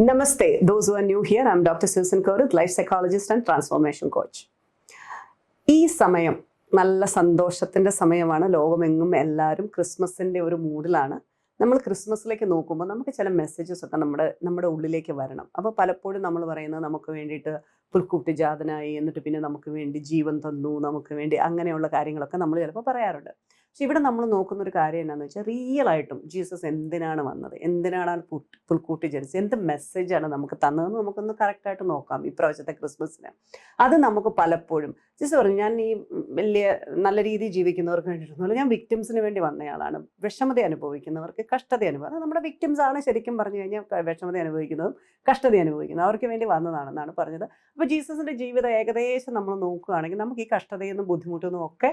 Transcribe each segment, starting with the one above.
Namaste. Those who are new here, I'm Dr. Susan Koruth, life psychologist and transformation coach. ഈ സമയം നല്ല സന്തോഷത്തിൻ്റെ സമയമാണ്. ലോകമെങ്ങും എല്ലാവരും ക്രിസ്മസിൻ്റെ ഒരു മൂഡിലാണ്. നമ്മൾ ക്രിസ്മസിലേക്ക് നോക്കുമ്പോൾ നമുക്ക് ചില മെസ്സേജസ് ഒക്കെ നമ്മുടെ ഉള്ളിലേക്ക് വരണം. അപ്പോൾ പലപ്പോഴും നമ്മൾ പറയുന്നത് നമുക്ക് വേണ്ടിയിട്ട് പുൽക്കൂട്ടി ജാതനായി, എന്നിട്ട് പിന്നെ നമുക്ക് വേണ്ടി ജീവൻ തന്നു, നമുക്ക് വേണ്ടി അങ്ങനെയുള്ള കാര്യങ്ങളൊക്കെ നമ്മൾ ചിലപ്പോൾ പറയാറുണ്ട്. പക്ഷെ ഇവിടെ നമ്മൾ നോക്കുന്നൊരു കാര്യം എന്താണെന്ന് വെച്ചാൽ, റിയലായിട്ടും ജീസസ് എന്തിനാണ് വന്നത്, എന്തിനാണ് പുൽക്കൂട്ടി ജനിച്ചത്, എന്ത് മെസ്സേജാണ് നമുക്ക് തന്നതെന്ന് നമുക്കൊന്ന് കറക്റ്റായിട്ട് നോക്കാം ഇപ്രാവശ്യത്തെ ക്രിസ്മസിന്. അത് നമുക്ക് പലപ്പോഴും ജീസസ് പറഞ്ഞു, ഞാൻ ഈ വലിയ നല്ല രീതിയിൽ ജീവിക്കുന്നവർക്ക് വേണ്ടിയിട്ടൊന്നുമല്ല, ഞാൻ വിക്ടിംസിന് വേണ്ടി വന്നയാളാണ്. വിഷമത അനുഭവിക്കുന്നവർക്ക്, കഷ്ടത അനുഭവം, അത് നമ്മുടെ വിക്ടിംസ് ആണ് ശരിക്കും പറഞ്ഞു കഴിഞ്ഞാൽ വിഷമത അനുഭവിക്കുന്നതും കഷ്ടത അനുഭവിക്കുന്നതും അവർക്ക് വേണ്ടി വന്നതാണെന്നാണ് പറഞ്ഞത്. അപ്പോൾ ജീസസിൻ്റെ ജീവിതം ഏകദേശം നമ്മൾ നോക്കുകയാണെങ്കിൽ നമുക്ക് ഈ കഷ്ടതയെന്നും ബുദ്ധിമുട്ടൊന്നും ഒക്കെ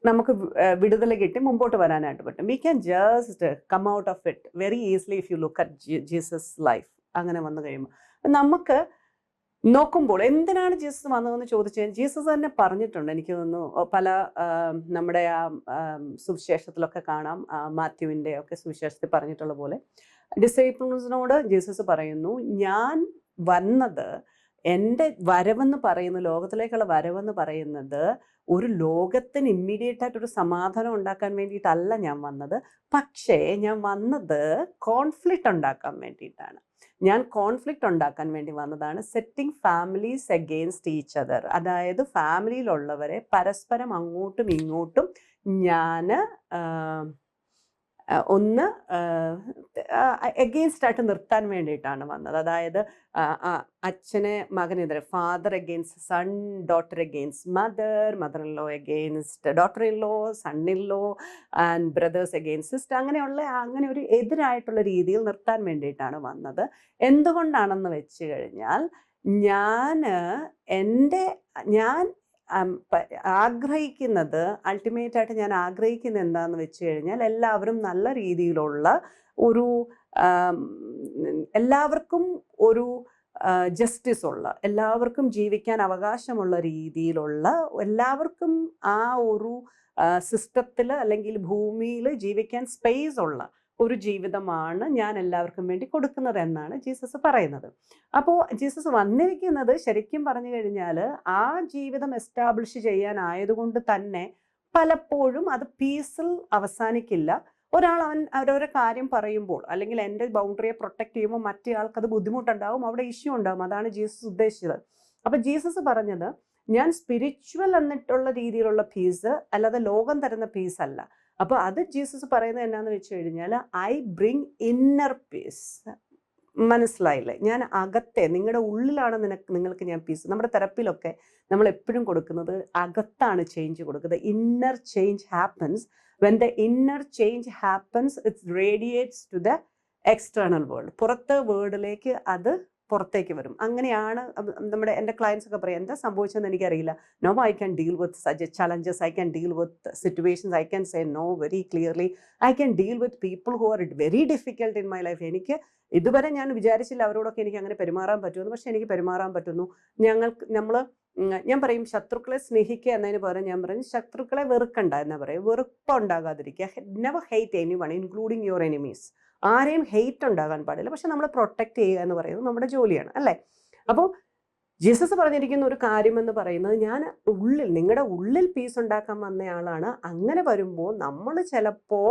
നമുക്ക് വിടുതൽ കിട്ടി മുമ്പോട്ട് വരാനായിട്ട് പറ്റും. We can just come out of it very easily if you look at Jesus life. അങ്ങനെ വന്നു കഴിയുമ്പോൾ നമുക്ക് നോക്കുമ്പോൾ എന്തിനാണ് ജീസസ് വന്നതെന്ന് ചോദിച്ചു കഴിഞ്ഞാൽ ജീസസ് തന്നെ പറഞ്ഞിട്ടുണ്ട്. എനിക്ക് തോന്നുന്നു പല നമ്മുടെ സുവിശേഷത്തിലൊക്കെ കാണാം, മാത്യുവിൻ്റെ ഒക്കെ സുവിശേഷത്തിൽ പറഞ്ഞിട്ടുള്ള പോലെ ഡിസൈപ്പിൾസിനോട് ജീസസ് പറയുന്നു, ഞാൻ വന്നത്, എൻ്റെ വരവെന്ന് പറയുന്നത്, ലോകത്തിലേക്കുള്ള വരവെന്ന് പറയുന്നത് ഒരു ലോകത്തിന് ഇമ്മീഡിയറ്റ് ആയിട്ടൊരു സമാധാനം ഉണ്ടാക്കാൻ വേണ്ടിയിട്ടല്ല ഞാൻ വന്നത്, പക്ഷേ ഞാൻ വന്നത് കോൺഫ്ലിക്റ്റ് ഉണ്ടാക്കാൻ വേണ്ടിയിട്ടാണ്. ഞാൻ കോൺഫ്ലിക്റ്റ് ഉണ്ടാക്കാൻ വേണ്ടി വന്നതാണ്. Setting families against each other. അതായത് ഫാമിലിയിലുള്ളവരെ പരസ്പരം അങ്ങോട്ടും ഇങ്ങോട്ടും ഞാൻ ഒന്ന് എഗെയിൻസ്റ്റ് ആയിട്ട് നിർത്താൻ വേണ്ടിയിട്ടാണ് വന്നത്. അതായത് അച്ഛനെ മകനെതിരെ, father against son, daughter against mother, mother in law against daughter in law, son in law and brothers against sister, അങ്ങനെ ഒരു എതിരായിട്ടുള്ള രീതിയിൽ നിർത്താൻ വേണ്ടിയിട്ടാണ് വന്നത്. എന്തുകൊണ്ടാണെന്ന് വെച്ച് കഴിഞ്ഞാൽ ഞാൻ ആഗ്രഹിക്കുന്നത്, അൾട്ടിമേറ്റായിട്ട് ഞാൻ ആഗ്രഹിക്കുന്നത് എന്താണെന്ന് വെച്ച് കഴിഞ്ഞാൽ എല്ലാവരും നല്ല രീതിയിലുള്ള ഒരു എല്ലാവർക്കും ഒരു ജസ്റ്റിസ് ഉള്ള, എല്ലാവർക്കും ജീവിക്കാൻ അവകാശമുള്ള രീതിയിലുള്ള, എല്ലാവർക്കും ആ ഒരു സിസ്റ്റത്തിൽ അല്ലെങ്കിൽ ഭൂമിയിൽ ജീവിക്കാൻ സ്പേസ് ഉള്ള ഒരു ജീവിതമാണ് ഞാൻ എല്ലാവർക്കും വേണ്ടി കൊടുക്കുന്നത് എന്നാണ് ജീസസ് പറയുന്നത്. അപ്പോൾ ജീസസ് വന്നിരിക്കുന്നത് ശരിക്കും പറഞ്ഞു കഴിഞ്ഞാൽ ആ ജീവിതം എസ്റ്റാബ്ലിഷ് ചെയ്യാനായതുകൊണ്ട് തന്നെ പലപ്പോഴും അത് പീസിൽ അവസാനിക്കില്ല. അവരവരുടെ കാര്യം പറയുമ്പോൾ അല്ലെങ്കിൽ എൻ്റെ ബൗണ്ടറിയെ പ്രൊട്ടക്ട് ചെയ്യുമ്പോൾ മറ്റേ ആൾക്കത് ബുദ്ധിമുട്ടുണ്ടാവും, അവിടെ ഇഷ്യൂ ഉണ്ടാവും. അതാണ് ജീസസ് ഉദ്ദേശിച്ചത്. അപ്പം ജീസസ് പറഞ്ഞത്, ഞാൻ സ്പിരിച്വൽ എന്നിട്ടുള്ള രീതിയിലുള്ള പീസ് അല്ലാതെ ലോകം തരുന്ന പീസ് അല്ല. അപ്പോൾ അത് ജീസസ് പറയുന്നത് എന്നാന്ന് വെച്ച് കഴിഞ്ഞാൽ, ഐ ബ്രിങ് ഇന്നർ പീസ്. മനസ്സിലായില്ലേ? ഞാൻ അകത്തെ, നിങ്ങളുടെ ഉള്ളിലാണ് നിങ്ങൾക്ക് ഞാൻ പീസ്. നമ്മുടെ തെറപ്പിയിലൊക്കെ നമ്മൾ എപ്പോഴും കൊടുക്കുന്നത് അകത്താണ് ചേഞ്ച് കൊടുക്കുന്നത്. Inner change happens. When the inner change happens it's radiates to the external world. പുറത്തെ വേൾഡിലേക്ക് അത് പുറത്തേക്ക് വരും. അങ്ങനെയാണ് എൻ്റെ ക്ലയൻസ് ഒക്കെ പറയും, എന്താ സംഭവിച്ചതെന്ന് എനിക്കറിയില്ല. No, I can deal with such challenges, I can deal with situations, I can say no very clearly, I can deal with people who are very difficult in my life. എനിക്ക് ഇതുവരെ ഞാൻ വിചാരിച്ചില്ല അവരോടൊക്കെ എനിക്ക് അങ്ങനെ പെരുമാറാൻ പറ്റുമെന്ന്, പക്ഷെ എനിക്ക് പെരുമാറാൻ പറ്റുന്നു. ഞാൻ പറയും, ശത്രുക്കളെ സ്നേഹിക്കുക എന്നതിന് പകരം ഞാൻ പറയും ശത്രുക്കളെ വെറുക്കണ്ട എന്നാ പറയും. വെറുപ്പുണ്ടാകാതിരിക്കുക. Never hate anyone including your enemies. ആരെയും ഹെയ്റ്റ് ഉണ്ടാകാൻ പാടില്ല. പക്ഷെ നമ്മൾ പ്രൊട്ടക്റ്റ് ചെയ്യുക എന്ന് പറയുന്നത് നമ്മുടെ ജോലിയാണ്, അല്ലേ? അപ്പോൾ ജീസസ് പറഞ്ഞിരിക്കുന്ന ഒരു കാര്യം എന്ന് പറയുന്നത്, ഞാൻ നിങ്ങളുടെ ഉള്ളിൽ പീസ് ഉണ്ടാക്കാൻ വന്നയാളാണ്. അങ്ങനെ വരുമ്പോൾ നമ്മൾ ചിലപ്പോൾ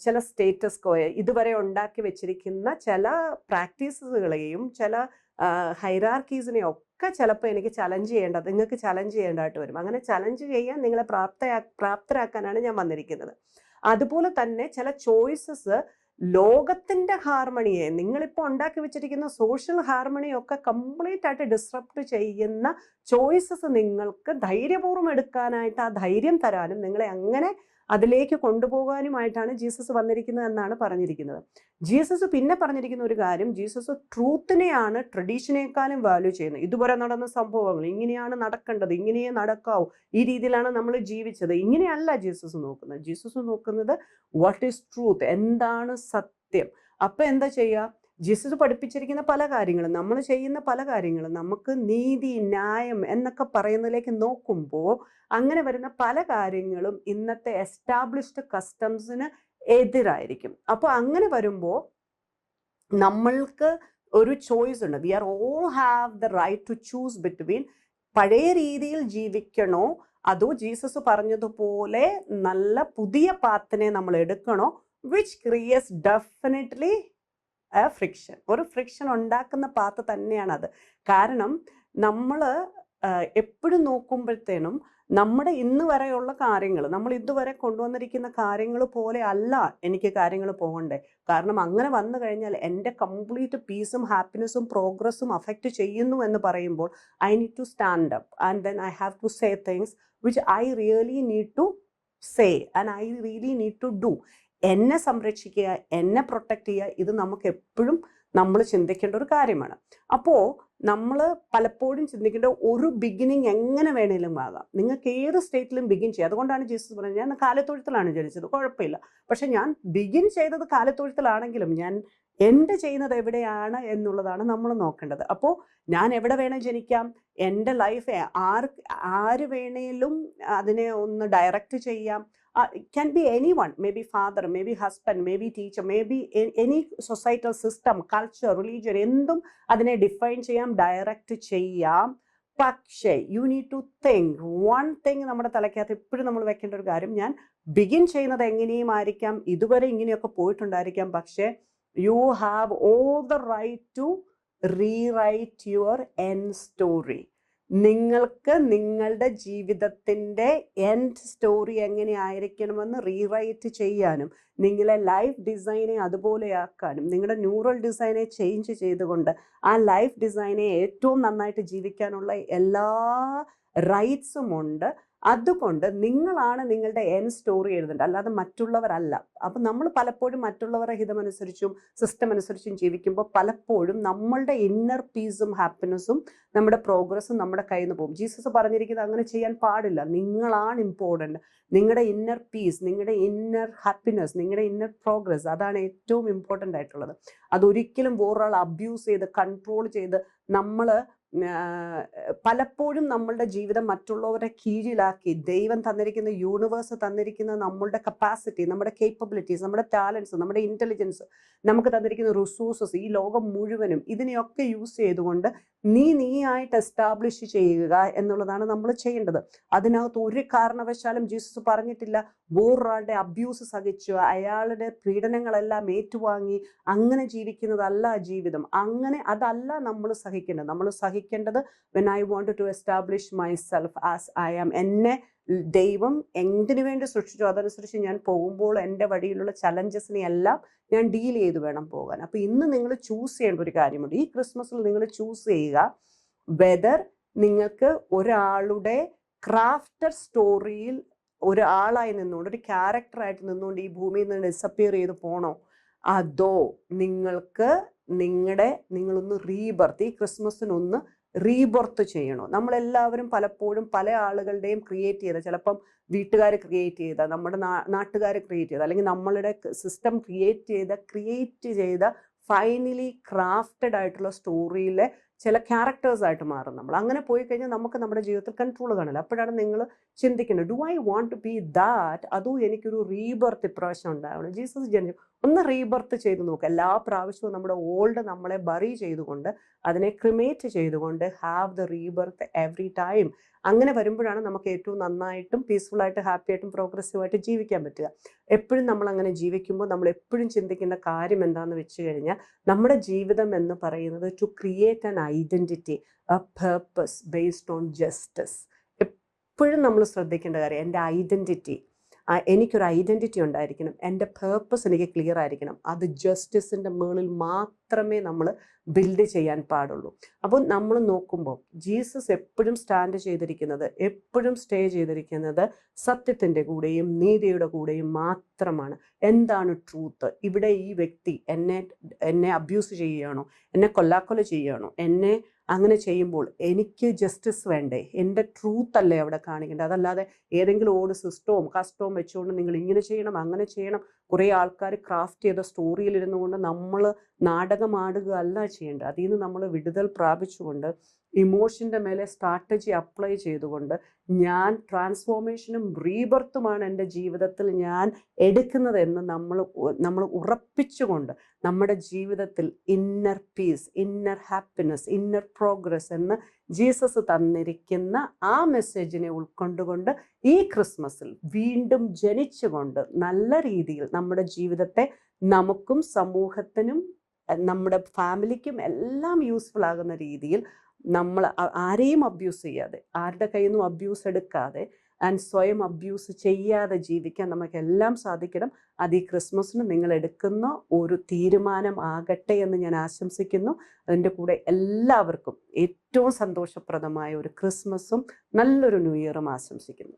ചില സ്റ്റേറ്റസ് കോയെ, ഇതുവരെ ഉണ്ടാക്കി വെച്ചിരിക്കുന്ന ചില പ്രാക്ടീസുകളെയും ചില ഹൈറാർക്കീസിനെയും ഒക്കെ ചിലപ്പോൾ എനിക്ക് നിങ്ങൾക്ക് ചലഞ്ച് ചെയ്യേണ്ടതായിട്ട് വരും. അങ്ങനെ ചലഞ്ച് ചെയ്യാൻ നിങ്ങളെ പ്രാപ്തരാക്കാനാണ് ഞാൻ വന്നിരിക്കുന്നത്. അതുപോലെ തന്നെ ചില ചോയ്സസ് ലോകത്തിൻ്റെ ഹാർമണിയെ, നിങ്ങളിപ്പോൾ ഉണ്ടാക്കി വെച്ചിരിക്കുന്ന സോഷ്യൽ ഹാർമണിയൊക്കെ കംപ്ലീറ്റ് ആയിട്ട് ഡിസ്റപ്റ്റ് ചെയ്യുന്ന ചോയ്സസ് നിങ്ങൾക്ക് ധൈര്യപൂർവ്വം എടുക്കാനായിട്ട്, ആ ധൈര്യം തരാനും നിങ്ങളെ അങ്ങനെ അതിലേക്ക് കൊണ്ടുപോകാനുമായിട്ടാണ് ജീസസ് വന്നിരിക്കുന്നത് എന്നാണ് പറഞ്ഞിരിക്കുന്നത്. ജീസസ് പിന്നെ പറഞ്ഞിരിക്കുന്ന ഒരു കാര്യം, ജീസസ് ട്രൂത്തിനെയാണ് ട്രഡീഷനേക്കാളും വാല്യൂ ചെയ്യുന്നത്. ഇതുവരെ നടന്ന സംഭവങ്ങൾ ഇങ്ങനെയാണ് നടക്കേണ്ടത്, ഇങ്ങനെയേ നടക്കാവൂ, ഈ രീതിയിലാണ് നമ്മൾ ജീവിച്ചത്, ഇങ്ങനെയല്ല ജീസസ് നോക്കുന്നത്. ജീസസ് നോക്കുന്നത് വാട്ട് ഈസ് ട്രൂത്ത്, എന്താണ് സത്യം. അപ്പം എന്താ ചെയ്യുക? ജീസസ് പഠിപ്പിച്ചിരിക്കുന്ന പല കാര്യങ്ങളും, നമ്മൾ ചെയ്യുന്ന പല കാര്യങ്ങളും നമുക്ക് നീതി, ന്യായം എന്നൊക്കെ പറയുന്നതിലേക്ക് നോക്കുമ്പോൾ അങ്ങനെ വരുന്ന പല കാര്യങ്ങളും ഇന്നത്തെ എസ്റ്റാബ്ലിഷ്ഡ് കസ്റ്റംസിന് എതിരായിരിക്കും. അപ്പോൾ അങ്ങനെ വരുമ്പോൾ നമ്മൾക്ക് ഒരു ചോയ്സ് ഉണ്ട്. We are all have the right to choose between പഴയ രീതിയിൽ ജീവിക്കണോ അതോ ജീസസ് പറഞ്ഞതുപോലെ നല്ല പുതിയ പാത്തിനെ നമ്മൾ എടുക്കണോ, വിച്ച് ക്രിയേറ്റ്സ് ഡെഫിനറ്റ്ലി ഫ്രിക്ഷൻ. ഒരു ഫ്രിക്ഷൻ ഉണ്ടാക്കുന്ന പാത്ത് തന്നെയാണത്. കാരണം നമ്മൾ എപ്പോഴും നോക്കുമ്പോഴത്തേനും നമ്മുടെ ഇന്ന് വരെയുള്ള കാര്യങ്ങൾ, നമ്മൾ ഇതുവരെ കൊണ്ടുവന്നിരിക്കുന്ന കാര്യങ്ങൾ പോലെ അല്ല എനിക്ക് കാര്യങ്ങൾ പോകണ്ടേ. കാരണം അങ്ങനെ വന്നു കഴിഞ്ഞാൽ എൻ്റെ കംപ്ലീറ്റ് പീസും ഹാപ്പിനെസ്സും പ്രോഗ്രസ്സും അഫക്റ്റ് ചെയ്യുന്നു എന്ന് പറയുമ്പോൾ I need to stand up and then I have to say things which I really need to say and I really need to do. എന്നെ സംരക്ഷിക്കുക, എന്നെ പ്രൊട്ടക്റ്റ് ചെയ്യുക, ഇത് നമുക്ക് എപ്പോഴും നമ്മൾ ചിന്തിക്കേണ്ട ഒരു കാര്യമാണ്. അപ്പോൾ നമ്മൾ പലപ്പോഴും ചിന്തിക്കേണ്ട ഒരു ബിഗിനിങ് എങ്ങനെ വേണേലും ആകാം, നിങ്ങൾക്ക് ഏത് സ്റ്റേറ്റിലും ബിഗിൻ ചെയ്യാം. അതുകൊണ്ടാണ് ജീസസ് പറഞ്ഞത്, ഞാൻ കാലിത്തൊഴുത്തിലാണ് ജനിച്ചത്, കുഴപ്പമില്ല, പക്ഷെ ഞാൻ ബിഗിൻ ചെയ്തത് കാലിത്തൊഴുത്തിലാണെങ്കിലും ഞാൻ എൻ്റെ ചെയ്യുന്നത് എവിടെയാണ് എന്നുള്ളതാണ് നമ്മൾ നോക്കേണ്ടത്. അപ്പോൾ ഞാൻ എവിടെ വേണേൽ ജനിക്കാം, എൻ്റെ ലൈഫ് ആര് വേണേലും അതിനെ ഒന്ന് ഡയറക്റ്റ് ചെയ്യാം. It can be anyone, maybe father, maybe husband, maybe teacher, maybe any societal system, culture, religion, എന്തും അതിനെ ഡിഫൈൻ ചെയ്യാം, ഡയറക്റ്റ് ചെയ്യാം. പക്ഷേ you need to think one thing. നമ്മുടെ തലയ്ക്കകത്ത് എപ്പോഴും നമ്മൾ വെക്കേണ്ട ഒരു കാര്യം, ഞാൻ ബിഗിൻ ചെയ്യുന്നത് എങ്ങനെയും ആയിരിക്കാം, ഇതുവരെ ഇങ്ങനെയൊക്കെ പോയിട്ടുണ്ടായിരിക്കാം, പക്ഷേ you have all the right to rewrite your end story. നിങ്ങൾക്ക് നിങ്ങളുടെ ജീവിതത്തിൻ്റെ എൻഡ് സ്റ്റോറി എങ്ങനെ ആയിരിക്കണമെന്ന് റീറൈറ്റ് ചെയ്യാനും നിങ്ങളെ ലൈഫ് ഡിസൈനെ അതുപോലെയാക്കാനും നിങ്ങളുടെ ന്യൂറൽ ഡിസൈനെ ചേഞ്ച് ചെയ്തുകൊണ്ട് ആ ലൈഫ് ഡിസൈനെ ഏറ്റവും നന്നായിട്ട് ജീവിക്കാനുള്ള എല്ലാ റൈറ്റ്സും ഉണ്ട്. അതുകൊണ്ട് നിങ്ങളാണ് നിങ്ങളുടെ എൻഡ് സ്റ്റോറി എഴുതേണ്ടത്, അല്ലാതെ മറ്റുള്ളവരല്ല. അപ്പം നമ്മൾ പലപ്പോഴും മറ്റുള്ളവരുടെ ഹിതമനുസരിച്ചും സിസ്റ്റം അനുസരിച്ചും ജീവിക്കുമ്പോൾ പലപ്പോഴും നമ്മളുടെ ഇന്നർ പീസും ഹാപ്പിനെസ്സും നമ്മുടെ പ്രോഗ്രസ്സും നമ്മുടെ കയ്യിൽ നിന്ന് പോകും. ജീസസ് പറഞ്ഞിരിക്കുന്നത് അങ്ങനെ ചെയ്യാൻ പാടില്ല. നിങ്ങളാണ് ഇമ്പോർട്ടൻ്റ്. നിങ്ങളുടെ ഇന്നർ പീസ്, നിങ്ങളുടെ ഇന്നർ ഹാപ്പിനെസ്, നിങ്ങളുടെ ഇന്നർ പ്രോഗ്രസ്, അതാണ് ഏറ്റവും ഇമ്പോർട്ടൻ്റ് ആയിട്ടുള്ളത്. അതൊരിക്കലും വേറൊരാൾ അബ്യൂസ് ചെയ്ത് കൺട്രോൾ ചെയ്ത് നമ്മൾ പലപ്പോഴും നമ്മളുടെ ജീവിതം മറ്റുള്ളവരെ കീഴിലാക്കി, ദൈവം തന്നിരിക്കുന്ന യൂണിവേഴ്സ് തന്നിരിക്കുന്ന നമ്മളുടെ കപ്പാസിറ്റി, നമ്മുടെ കേപ്പബിലിറ്റീസ്, നമ്മുടെ ടാലൻസ്, നമ്മുടെ ഇൻ്റലിജൻസ്, നമുക്ക് തന്നിരിക്കുന്ന റിസോഴ്സസ്, ഈ ലോകം മുഴുവനും ഇതിനെയൊക്കെ യൂസ് ചെയ്തുകൊണ്ട് നീയായിട്ട് എസ്റ്റാബ്ലിഷ് ചെയ്യുക എന്നുള്ളതാണ് നമ്മൾ ചെയ്യേണ്ടത്. അതിനകത്ത് ഒരു കാരണവശാലും ജീസസ് പറഞ്ഞിട്ടില്ല വേറൊരാളുടെ അബ്യൂസ് സഹിച്ചു അയാളുടെ പീഡനങ്ങളെല്ലാം ഏറ്റുവാങ്ങി അങ്ങനെ ജീവിക്കുന്നതല്ല ജീവിതം. അങ്ങനെ അതല്ല നമ്മൾ സഹിക്കേണ്ടത്. നമ്മൾ സഹിക്കേണ്ടത് when I wanted to establish myself as I am. എന്നെ ദൈവം എന്തിനു വേണ്ടി സൃഷ്ടിച്ചു അതനുസരിച്ച് ഞാൻ പോകുമ്പോൾ എൻ്റെ വഴിയിലുള്ള ചലഞ്ചസിനെ എല്ലാം ഞാൻ ഡീൽ ചെയ്ത് വേണം പോകാൻ. അപ്പോൾ ഇന്ന് നിങ്ങൾ ചൂസ് ചെയ്യേണ്ട ഒരു കാര്യമുണ്ട്. ഈ ക്രിസ്മസിൽ നിങ്ങൾ ചൂസ് ചെയ്യുക വെദർ നിങ്ങൾക്ക് ഒരാളുടെ ക്രാഫ്റ്റഡ് സ്റ്റോറിയിൽ ഒരാളായി നിന്നുകൊണ്ട്, ഒരു ക്യാരക്ടറായിട്ട് നിന്നുകൊണ്ട് ഈ ഭൂമിയിൽ നിന്ന് ഡിസപ്പിയർ ചെയ്ത് പോകണോ, അതോ നിങ്ങളൊന്ന് റീബർത്ത്, ഈ ക്രിസ്മസിനൊന്ന് റീബർത്ത് ചെയ്യണോ. നമ്മളെല്ലാവരും പലപ്പോഴും പല ആളുകളുടെയും ക്രിയേറ്റ് ചെയ്ത, ചിലപ്പം വീട്ടുകാർ ക്രിയേറ്റ് ചെയ്ത, നമ്മുടെ നാട്ടുകാർ ക്രിയേറ്റ് ചെയ്ത, അല്ലെങ്കിൽ നമ്മളുടെ സിസ്റ്റം ക്രിയേറ്റ് ചെയ്ത ഫൈനലി ക്രാഫ്റ്റഡ് ആയിട്ടുള്ള സ്റ്റോറിയിലെ ചില ക്യാരക്ടേഴ്സായിട്ട് മാറും നമ്മൾ. അങ്ങനെ പോയി കഴിഞ്ഞാൽ നമുക്ക് നമ്മുടെ ജീവിതത്തിൽ കൺട്രോൾ കാണില്ല. അപ്പോഴാണ് നിങ്ങൾ ചിന്തിക്കുന്നത്, do I want to be that, അതോ എനിക്കൊരു റീബർത്ത് ഇപ്രാവശ്യം ഉണ്ടാവണം. ജീസസ് ജനിച്ചു, ഒന്ന് റീബർത്ത് ചെയ്ത് നോക്കുക. എല്ലാ പ്രാവശ്യവും നമ്മുടെ ഓൾഡ് നമ്മളെ ബറി ചെയ്തുകൊണ്ട്, അതിനെ ക്രിമേറ്റ് ചെയ്തുകൊണ്ട് have the rebirth every time. അങ്ങനെ വരുമ്പോഴാണ് നമുക്ക് ഏറ്റവും നന്നായിട്ടും പീസ്ഫുള്ളായിട്ട് ഹാപ്പിയായിട്ടും പ്രോഗ്രസീവായിട്ട് ജീവിക്കാൻ പറ്റുക. എപ്പോഴും നമ്മൾ അങ്ങനെ ജീവിക്കുമ്പോൾ നമ്മൾ എപ്പോഴും ചിന്തിക്കേണ്ട കാര്യം എന്താണെന്ന് വെച്ച് കഴിഞ്ഞാൽ, നമ്മുടെ ജീവിതം എന്ന് പറയുന്നത് to create an identity, a purpose based on justice. എപ്പോഴും നമ്മൾ ശ്രദ്ധിക്കേണ്ട കാര്യം, എൻ്റെ ഐഡൻറ്റിറ്റി, എനിക്കൊരു ഐഡൻറ്റിറ്റി ഉണ്ടായിരിക്കണം, എൻ്റെ പേർപ്പസ് എനിക്ക് ക്ലിയർ ആയിരിക്കണം. അത് ജസ്റ്റിസിൻ്റെ മുകളിൽ മാത്രമേ നമ്മൾ ബിൽഡ് ചെയ്യാൻ പാടുള്ളൂ. അപ്പോൾ നമ്മൾ നോക്കുമ്പോൾ ജീസസ് എപ്പോഴും സ്റ്റാൻഡ് ചെയ്തിരിക്കുന്നത്, എപ്പോഴും സ്റ്റേ ചെയ്തിരിക്കുന്നത് സത്യത്തിൻ്റെ കൂടെയും നീതിയുടെ കൂടെയും മാത്രമാണ്. എന്താണ് ട്രൂത്ത്? ഇവിടെ ഈ വ്യക്തി എന്നെ അബ്യൂസ് ചെയ്യുകയാണോ, എന്നെ കൊല്ലാക്കൊല ചെയ്യുകയാണോ, എന്നെ അങ്ങനെ ചെയ്യുമ്പോൾ എനിക്ക് ജസ്റ്റിസ് വേണ്ടേ? എൻ്റെ ട്രൂത്ത് അല്ലേ അവിടെ കാണിക്കേണ്ടത്? അതല്ലാതെ ഏതെങ്കിലും ഓട് സിസ്റ്റവും കസ്റ്റവും വെച്ചുകൊണ്ട് നിങ്ങൾ ഇങ്ങനെ ചെയ്യണം അങ്ങനെ ചെയ്യണം, കുറേ ആൾക്കാർ ക്രാഫ്റ്റ് ചെയ്ത സ്റ്റോറിയിലിരുന്നു കൊണ്ട് നമ്മൾ നാടകമാടുക അല്ല ചെയ്യേണ്ടത്. അതിൽ നിന്ന് നമ്മൾ വിടുതൽ പ്രാപിച്ചുകൊണ്ട് ഇമോഷൻ്റെ മേലെ സ്ട്രാറ്റജി അപ്ലൈ ചെയ്തുകൊണ്ട് ഞാൻ ട്രാൻസ്ഫോർമേഷനും റീബർത്തുമാണ് എൻ്റെ ജീവിതത്തിൽ ഞാൻ എടുക്കുന്നതെന്ന് നമ്മൾ ഉറപ്പിച്ചുകൊണ്ട് നമ്മുടെ ജീവിതത്തിൽ inner piece, inner happiness, inner progress എന്ന് ജീസസ് തന്നിരിക്കുന്ന ആ മെസ്സേജിനെ ഉൾക്കൊണ്ടുകൊണ്ട് ഈ ക്രിസ്മസിൽ വീണ്ടും ജനിച്ചുകൊണ്ട് നല്ല രീതിയിൽ നമ്മുടെ ജീവിതത്തെ നമുക്കും സമൂഹത്തിനും നമ്മുടെ ഫാമിലിക്കും എല്ലാം യൂസ്ഫുൾ ആകുന്ന രീതിയിൽ നമ്മൾ ആരെയും അബ്യൂസ് ചെയ്യാതെ, ആരുടെ കയ്യിൽ നിന്നും അബ്യൂസ് എടുക്കാതെ ആൻഡ് സ്വയം അബ്യൂസ് ചെയ്യാതെ ജീവിക്കാൻ നമുക്കെല്ലാം സാധിക്കണം. അത് ഈ ക്രിസ്മസിന് നിങ്ങൾ എടുക്കുന്ന ഒരു തീരുമാനം ആകട്ടെ എന്ന് ഞാൻ ആശംസിക്കുന്നു. അതിൻ്റെ കൂടെ എല്ലാവർക്കും ഏറ്റവും സന്തോഷപ്രദമായ ഒരു ക്രിസ്മസും നല്ലൊരു ന്യൂ ഇയറും ആശംസിക്കുന്നു.